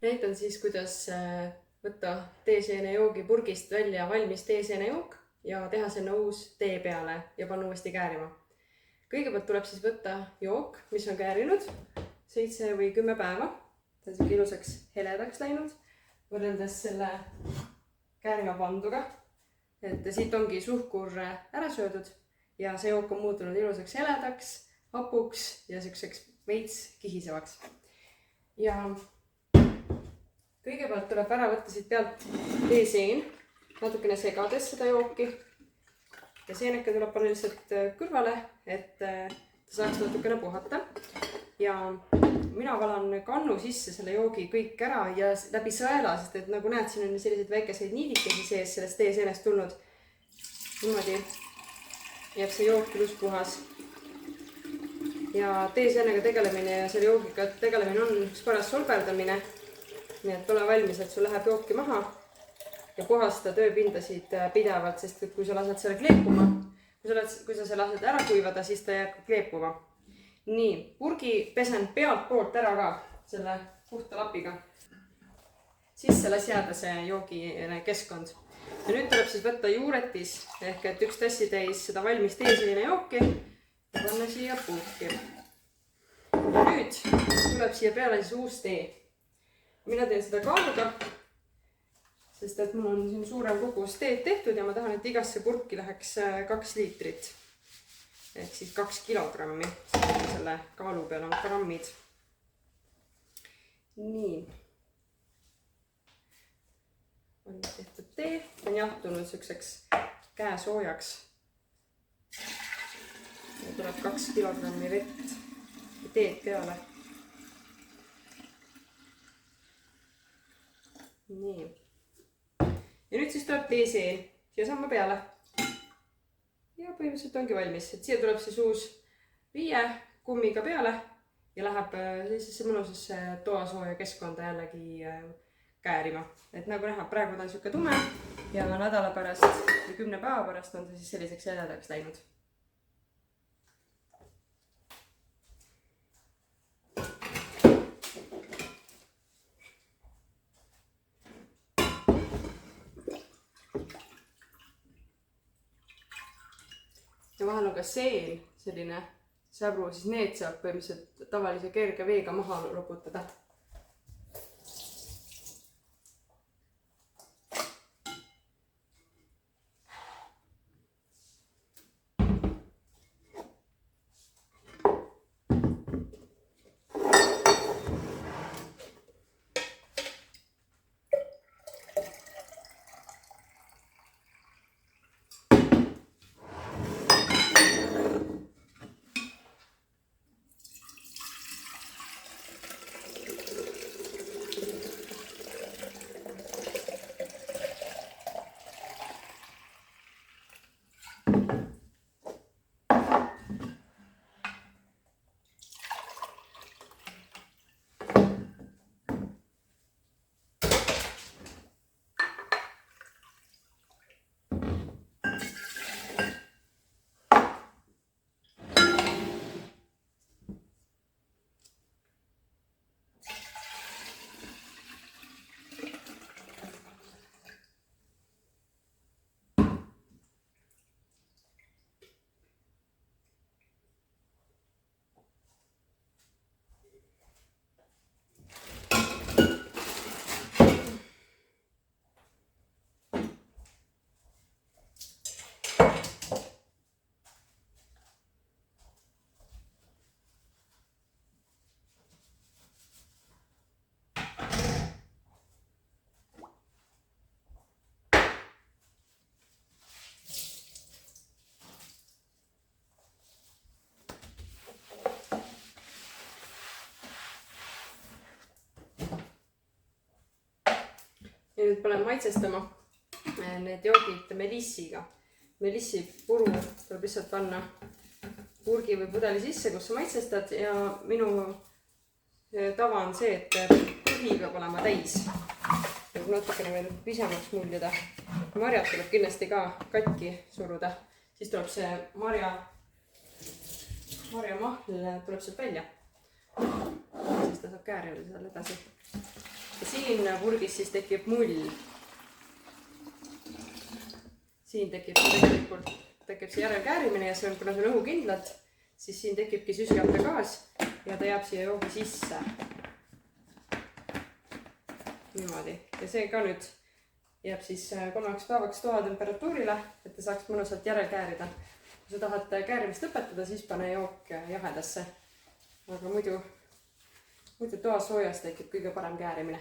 Näitan siis, kuidas võtta teeseenejoogi purgist välja valmis teeseenejook ja teha sinna uus tee peale ja panna uuesti käärima. Kõigepealt tuleb siis võtta jook, mis on käärinud 7 või 10 päeva. Ta on ilusaks heledaks läinud võrreldes selle käärima panduga. Et siit ongi suhkur ära söödud ja see jook on muutunud ilusaks heledaks, hapuks ja selliseks veits kihisevaks. Ja kõigepealt tuleb ära võtta siit pealt teeseen, natukene segades seda jooki. Ja seeneke tuleb panna lihtsalt kõrvale, et ta saaks natukene puhata. Ja mina valan kannu sisse selle joogi kõik ära ja läbi sõela, sest et nagu näed, siin on selliseid väikeseid niidikesi sees sellest teeseenest tulnud. Niimoodi jääb see jook ilus puhas. Ja teeseenega tegelemine ja selle joogiga tegelemine on üks paras solberdamine. Nii et ole valmis, et sul läheb jooki maha ja puhasta tööpindasid pidevalt, sest kui sa lased selle kleepuma, kui sa selle lased ära kuivada, siis ta jääb kleepuma. Nii, purgi pesen pealt poolt ära ka selle puhta lapiga. Sisse las jääda see joogi keskkond. Ja nüüd tuleb siis võtta juuretis ehk et 1 tassitäis seda valmis teeseene jooki ja panna siia purki. Ja nüüd tuleb siia peale siis uus tee. Mina teen seda kaaluga, sest et mul on siin suurem kogus teed tehtud ja ma tahan, et igasse purki läheks 2 liitrit. Ehk siis 2 kilogrammi. Selle kaalu peal on grammid. Nii. On tehtud tee. On jahtunud selliseks käesoojaks. Ja tuleb 2 kilogrammi vett ja teed peale. Nii. Ja nüüd siis tuleb teeseen siia samma peale. Ja põhimõtteliselt ongi valmis. Et siia tuleb siis uus riie kummiga peale ja läheb sellisesse mõnusasse toasooja keskkonda jällegi käärima. Et nagu näha, praegu ta on siuke tume ja nädala pärast või 10 päeva pärast on ta siis selliseks heledaks läinud. Ja vahel on ka seel, selline säbru, siis need saab põhimõtteliselt tavalise kerge veega maha loputada. Ja nüüd panen maitsestama need joogid melissiga. Melissi puru tuleb lihtsalt panna purgi või pudeli sisse, kus sa maitsestad ja minu tava on see, et põhi peab olema täis. Peab natukene veel pisemaks muljada. Marjad tuleb kindlasti ka katki suruda. Siis tuleb see marjamahl tuleb sealt välja. Siis ta saab käärida seal edasi. siin purgis siis tekib mull. Siin tekib tegelikult see järelkäärimine ja see on, kuna see on õhukindlad, siis siin tekibki süsihappegaas ja ta jääb siia joogi sisse. Niimoodi. Ja see ka nüüd jääb siis 3 päevaks toatemperatuurile, et ta saaks mõnusalt järelkäärida. Kui sa tahad käärimist õpetada, siis pane jook jahedasse. Aga muidu toas soojas tekib kõige parem käärimine.